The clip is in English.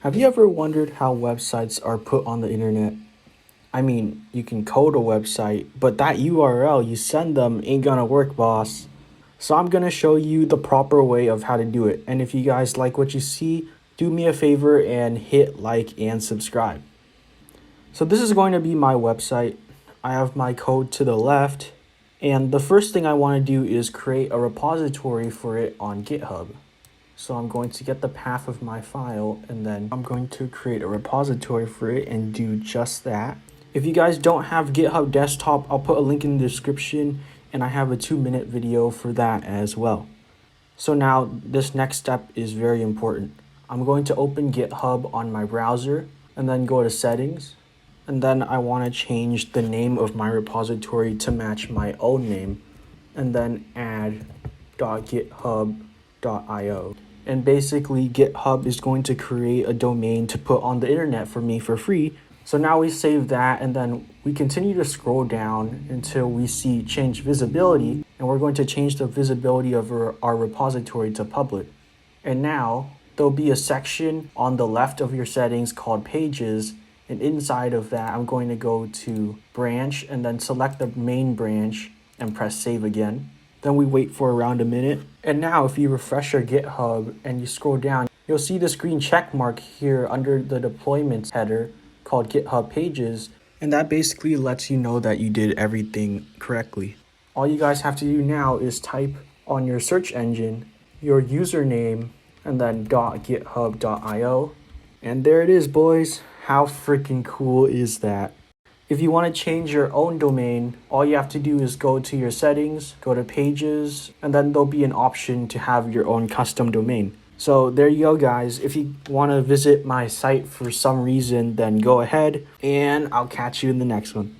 Have you ever wondered how websites are put on the internet? I mean, you can code a website, but that URL you send them ain't gonna work, boss. So I'm gonna show you the proper way of how to do it. And if you guys like what you see, do me a favor and hit like and subscribe. So this is going to be my website. I have my code to the left. And the first thing I want to do is create a repository for it on GitHub. So I'm going to get the path of my file and then I'm going to create a repository for it and do just that. If you guys don't have GitHub desktop, I'll put a link in the description and I have a 2-minute video for that as well. So now this next step is very important. I'm going to open GitHub on my browser and then go to settings. And then I want to change the name of my repository to match my own name and then add .github.io. And basically GitHub is going to create a domain to put on the internet for me for free. So now we save that and then we continue to scroll down until we see change visibility, and we're going to change the visibility of our repository to public. And now there'll be a section on the left of your settings called pages, and inside of that I'm going to go to branch and then select the main branch and press save again. Then we wait for around a minute. And now if you refresh your GitHub and you scroll down, you'll see this green check mark here under the deployments header called GitHub Pages. And that basically lets you know that you did everything correctly. All you guys have to do now is type on your search engine your username and then .github.io. And there it is, boys. How freaking cool is that? If you want to change your own domain, all you have to do is go to your settings, go to pages, and then there'll be an option to have your own custom domain. So there you go, guys. If you want to visit my site for some reason, then go ahead and I'll catch you in the next one.